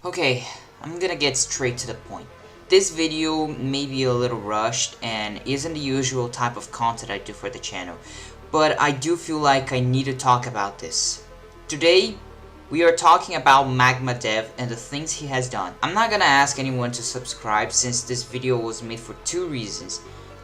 Okay, I'm gonna get straight to the point. This video may be a little rushed and isn't the usual type of content I do for the channel, but I do feel like I need to talk about this. Today, we are talking about MagmaDev and the things he has done. I'm not gonna ask anyone to subscribe since this video was made for two reasons.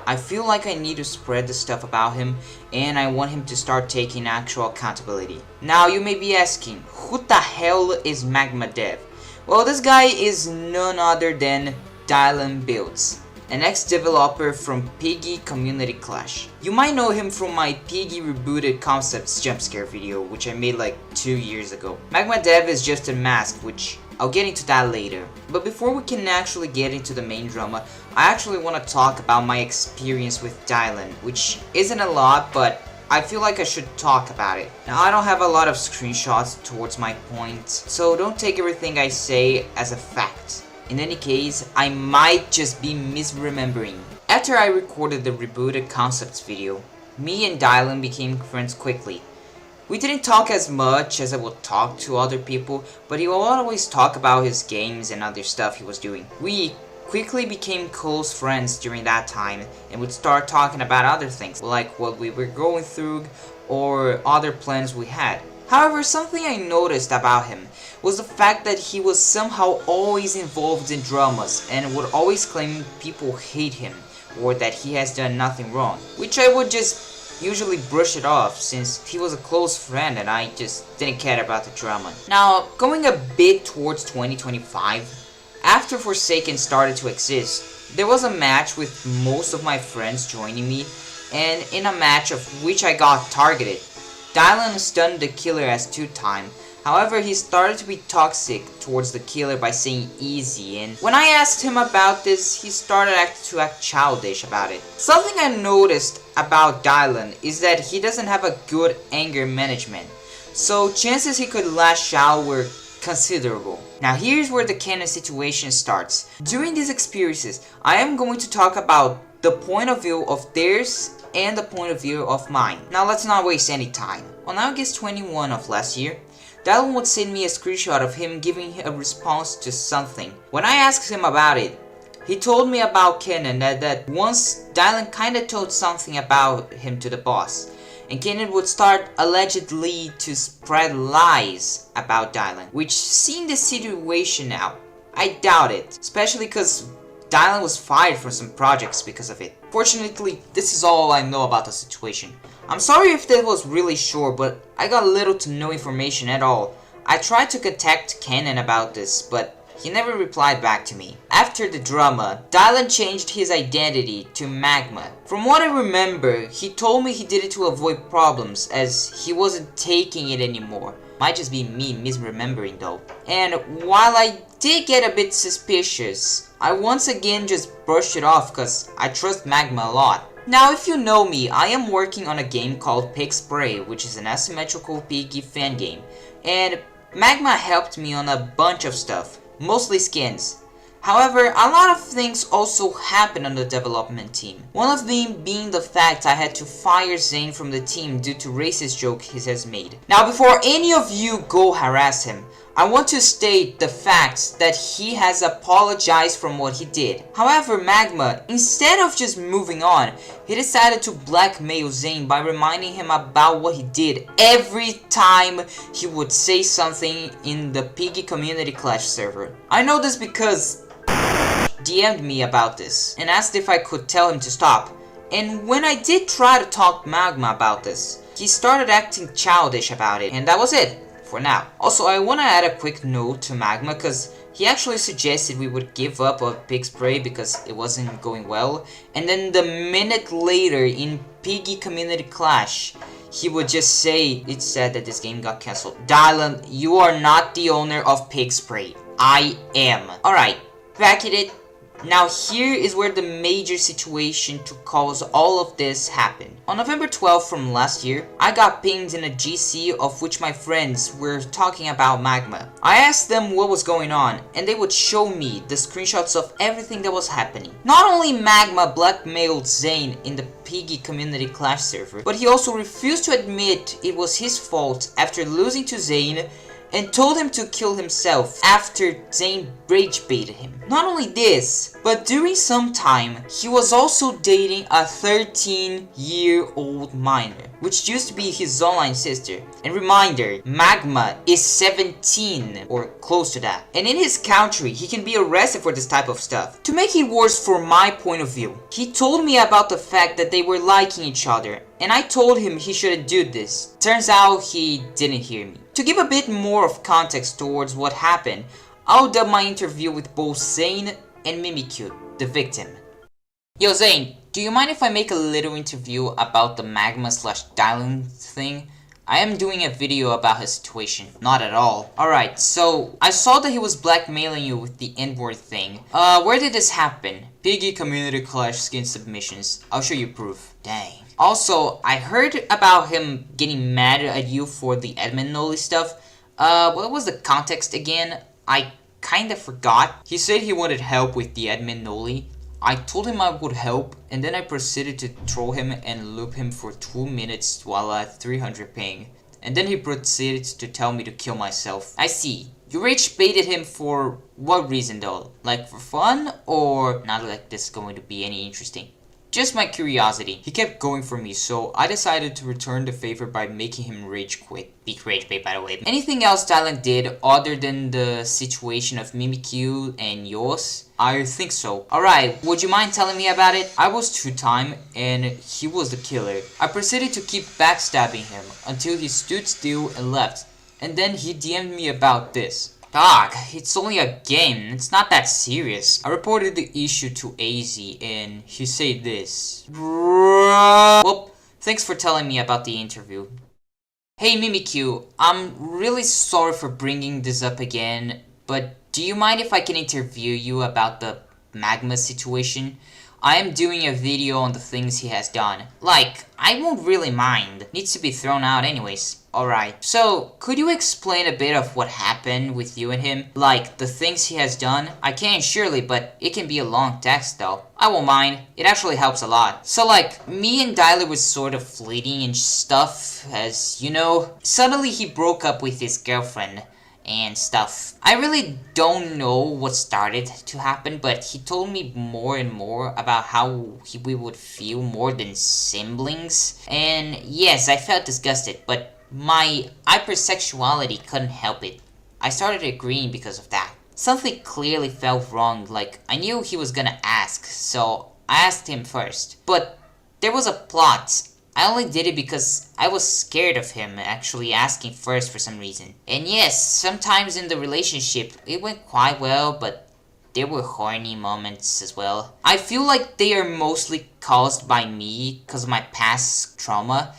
I feel like I need to spread the stuff about him, and I want him to start taking actual accountability. Now you may be asking, who the hell is MagmaDev? Well, this guy is none other than DylanBuilds, an ex-developer from Piggy Community Clash. You might know him from my Piggy Rebooted Concepts jumpscare video, which I made like 2 years ago. MagmaDev is just a mask, which I'll get into that later. But before we can actually get into the main drama, I actually want to talk about my experience with Dylan, which isn't a lot, but I feel like I should talk about it. Now, I don't have a lot of screenshots towards my points, so don't take everything I say as a fact. In any case, I might just be misremembering. After I recorded the Rebooted Concepts video, me and Dylan became friends quickly. We didn't talk as much as I would talk to other people, but he would always talk about his games and other stuff he was doing. We quickly became close friends during that time and would start talking about other things, like what we were going through or other plans we had. However, something I noticed about him was the fact that he was somehow always involved in dramas and would always claim people hate him or that he has done nothing wrong, which I would just usually brush it off since he was a close friend and I just didn't care about the drama. Now, going a bit towards 2025, after Forsaken started to exist, there was a match with most of my friends joining me, and in a match of which I got targeted, Dylan stunned the killer as 2-time. However, he started to be toxic towards the killer by saying easy, and when I asked him about this, he started to act childish about it. Something I noticed about Dylan is that he doesn't have a good anger management, so chances he could lash out were considerable. Now here's where the canon situation starts. During these experiences, I am going to talk about the point of view of theirs and the point of view of mine. Now let's not waste any time. On August 21 of last year, Dylan would send me a screenshot of him giving a response to something. When I asked him about it, he told me about Kenan that once Dylan kinda told something about him to the boss, and Kenan would start allegedly to spread lies about Dylan, which seeing the situation now, I doubt it, especially because Dylan was fired from some projects because of it. Fortunately, this is all I know about the situation. I'm sorry if that was really short, but I got little to no information at all. I tried to contact Kenan about this, but he never replied back to me. After the drama, Dylan changed his identity to Magma. From what I remember, he told me he did it to avoid problems as he wasn't taking it anymore. Might just be me misremembering though. And while I did get a bit suspicious, I once again just brushed it off cause I trust Magma a lot. Now if you know me, I am working on a game called Pig Spray, which is an asymmetrical Piggy fan game. And Magma helped me on a bunch of stuff. Mostly skins. However, a lot of things also happened on the development team. One of them being the fact I had to fire Zane from the team due to racist joke he has made. Now before any of you go harass him, I want to state the fact that he has apologized from what he did. However, Magma, instead of just moving on, he decided to blackmail Zane by reminding him about what he did every time he would say something in the Piggy Community Clash server. I know this because DM'd me about this and asked if I could tell him to stop. And when I did try to talk Magma about this, he started acting childish about it, and that was it. For now. Also, I want to add a quick note to Magma because he actually suggested we would give up on Pig Spray because it wasn't going well, and then the minute later in Piggy Community Clash, he would just say it said that this game got cancelled. Dylan, you are not the owner of Pig Spray. I am. Alright, back at it. Now here is where the major situation to cause all of this happened. On November 12th from last year, I got pinged in a GC of which my friends were talking about Magma. I asked them what was going on and they would show me the screenshots of everything that was happening. Not only Magma blackmailed Zane in the Piggy Community Clash server, but he also refused to admit it was his fault after losing to Zane and told him to kill himself after Zane rage baited him. Not only this, but during some time, he was also dating a 13-year-old minor, which used to be his online sister. And reminder, Magma is 17 or close to that. And in his country, he can be arrested for this type of stuff. To make it worse from my point of view, he told me about the fact that they were liking each other, and I told him he shouldn't do this. Turns out he didn't hear me. To give a bit more of context towards what happened, I'll dub my interview with both Zane and Mimikyu, the victim. Yo Zane, do you mind if I make a little interview about the Magma/Dylan thing? I am doing a video about his situation. Not at all. Alright, so I saw that he was blackmailing you with the N-word thing. Where did this happen? Piggy Community Clash skin submissions. I'll show you proof. Dang. Also, I heard about him getting mad at you for the admin noli stuff. What was the context again? I kinda forgot. He said he wanted help with the admin noli. I told him I would help, and then I proceeded to troll him and loop him for 2 minutes while at 300 ping. And then he proceeded to tell me to kill myself. I see. You rage baited him for what reason though? Like for fun, or not like this is going to be any interesting? Just my curiosity. He kept going for me, so I decided to return the favor by making him rage quit. Big rage bait, by the way. Anything else Dylan did other than the situation of Mimikyu and yours? I think so. Alright, would you mind telling me about it? I was two-time and he was the killer. I proceeded to keep backstabbing him until he stood still and left. And then he DM'd me about this. Dog, it's only a game, it's not that serious. I reported the issue to AZ and he said this. Well, thanks for telling me about the interview. Hey Mimikyu, I'm really sorry for bringing this up again, but do you mind if I can interview you about the Magma situation? I am doing a video on the things he has done. Like, I won't really mind. Needs to be thrown out anyways. Alright, so could you explain a bit of what happened with you and him? Like, the things he has done? I can surely, but it can be a long text though. I won't mind, it actually helps a lot. So like, me and Dylan was sort of fleeting and stuff, as you know. Suddenly he broke up with his girlfriend and stuff. I really don't know what started to happen, but he told me more and more about how we would feel more than siblings. And yes, I felt disgusted, but my hypersexuality couldn't help it. I started agreeing because of that. Something clearly felt wrong, like I knew he was gonna ask, so I asked him first. But there was a plot. I only did it because I was scared of him actually asking first for some reason. And yes, sometimes in the relationship it went quite well, but there were horny moments as well. I feel like they are mostly caused by me because of my past trauma.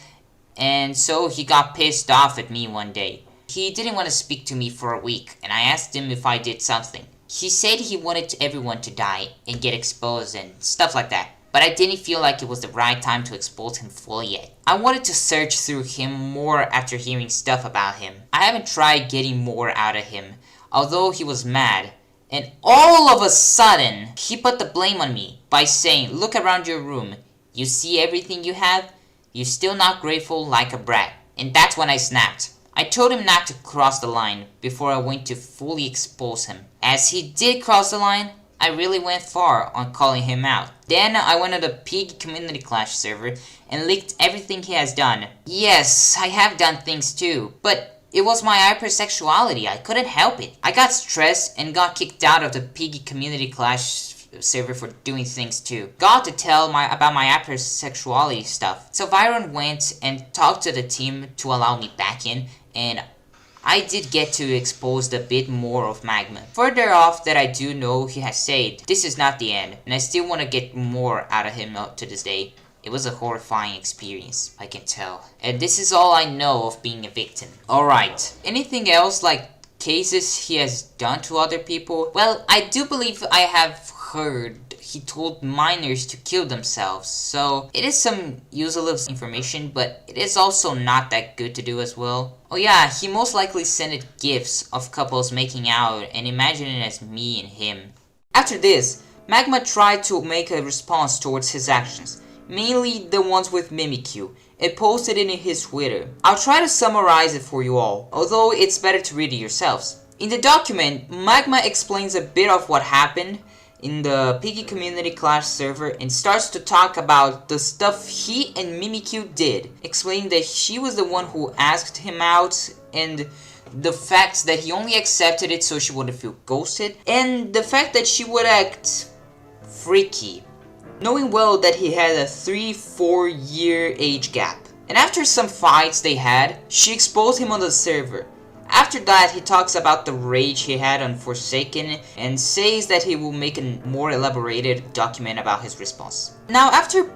And so he got pissed off at me one day. He didn't want to speak to me for a week, and I asked him if I did something. He said he wanted everyone to die and get exposed and stuff like that. But I didn't feel like it was the right time to expose him fully yet. I wanted to search through him more after hearing stuff about him. I haven't tried getting more out of him, although he was mad. And all of a sudden, he put the blame on me by saying, "Look around your room. You see everything you have? You're still not grateful like a brat." And that's when I snapped. I told him not to cross the line before I went to fully expose him. As he did cross the line, I really went far on calling him out. Then I went on the Pig Community Clash server and leaked everything he has done. Yes, I have done things too, but it was my hypersexuality, I couldn't help it. I got stressed and got kicked out of the Piggy Community Clash server for doing things too. Got to tell about my hypersexuality stuff. So Viron went and talked to the team to allow me back in, and I did get to expose a bit more of Magma. Further off that I do know he has said, this is not the end, and I still want to get more out of him up to this day. It was a horrifying experience, I can tell. And this is all I know of being a victim. Alright, anything else like cases he has done to other people? Well, I do believe I have heard he told minors to kill themselves, so it is some useless information, but it is also not that good to do as well. Oh yeah, he most likely sent gifs of couples making out and imagining it as me and him. After this, Magma tried to make a response towards his actions, mainly the ones with Mimikyu, and posted it in his Twitter. I'll try to summarize it for you all, although it's better to read it yourselves. In the document, Magma explains a bit of what happened in the Piggy Community Clash server and starts to talk about the stuff he and Mimikyu did, explaining that she was the one who asked him out and the fact that he only accepted it so she wouldn't feel ghosted, and the fact that she would act freaky, knowing well that he had a 3-4 year age gap. And after some fights they had, she exposed him on the server. After that, he talks about the rage he had on Forsaken and says that he will make a more elaborated document about his response. Now, after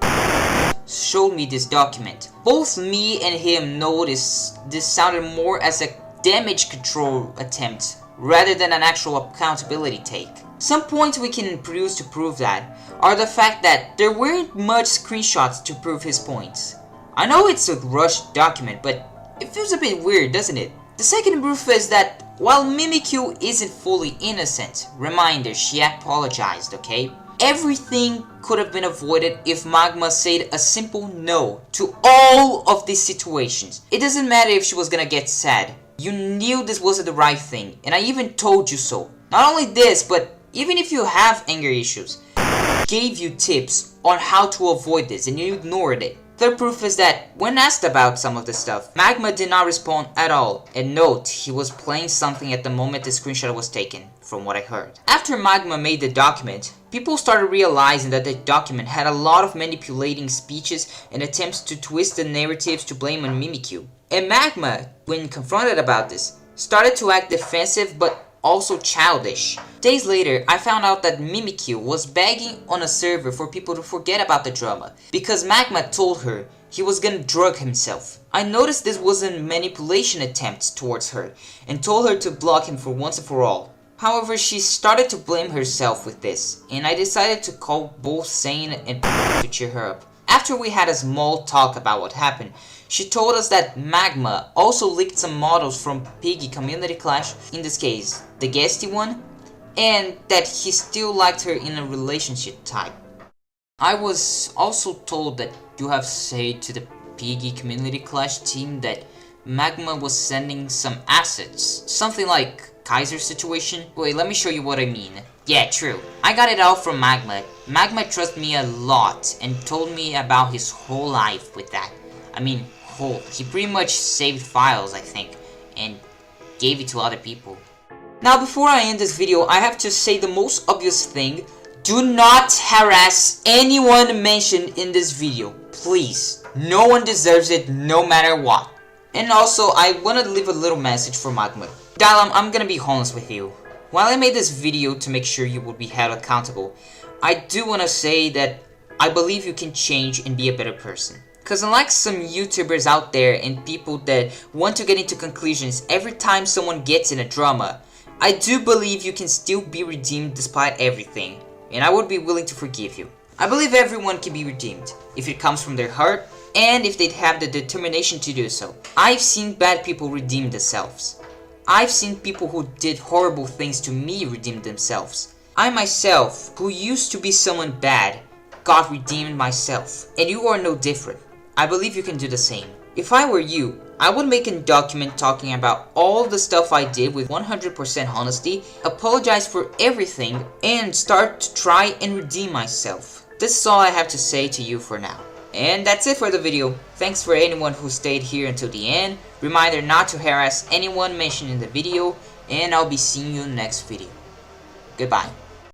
showed me this document, both me and him noticed this sounded more as a damage control attempt rather than an actual accountability take. Some points we can produce to prove that are the fact that there weren't much screenshots to prove his points. I know it's a rushed document, but it feels a bit weird, doesn't it? The second proof is that while Mimikyu isn't fully innocent, reminder, she apologized, okay? Everything could have been avoided if Magma said a simple no to all of these situations. It doesn't matter if she was gonna get sad. You knew this wasn't the right thing, and I even told you so. Not only this, but even if you have anger issues, I gave you tips on how to avoid this and you ignored it. Third proof is that when asked about some of the stuff, Magma did not respond at all, and note, he was playing something at the moment the screenshot was taken, from what I heard. After Magma made the document, people started realizing that the document had a lot of manipulating speeches and attempts to twist the narratives to blame on Mimikyu. And Magma, when confronted about this, started to act defensive but also childish. Days later, I found out that Mimikyu was begging on a server for people to forget about the drama because Magma told her he was gonna drug himself. I noticed this was a manipulation attempt towards her and told her to block him for once and for all. However, she started to blame herself with this, and I decided to call both Sane and to cheer her up. After we had a small talk about what happened, she told us that Magma also leaked some models from Piggy Community Clash, in this case, the guesty one, and that he still liked her in a relationship type. I was also told that you have said to the Piggy Community Clash team that Magma was sending some assets, something like Kaiser situation. Wait, let me show you what I mean. Yeah, true. I got it all from Magma. Magma trusts me a lot and told me about his whole life with that. I mean, he pretty much saved files, I think, and gave it to other people. Now, before I end this video, I have to say the most obvious thing. Do not harass anyone mentioned in this video. Please. No one deserves it, no matter what. And also, I want to leave a little message for Magma. Dylan, I'm gonna be honest with you. While I made this video to make sure you will be held accountable, I do want to say that I believe you can change and be a better person. Cause unlike some YouTubers out there and people that want to get into conclusions every time someone gets in a drama, I do believe you can still be redeemed despite everything, and I would be willing to forgive you. I believe everyone can be redeemed, if it comes from their heart, and if they have the determination to do so. I've seen bad people redeem themselves. I've seen people who did horrible things to me redeem themselves. I myself, who used to be someone bad, got redeemed myself, and you are no different. I believe you can do the same. If I were you, I would make a document talking about all the stuff I did with 100% honesty, apologize for everything, and start to try and redeem myself. This is all I have to say to you for now. And that's it for the video. Thanks for anyone who stayed here until the end. Reminder not to harass anyone mentioned in the video, and I'll be seeing you in the next video. Goodbye.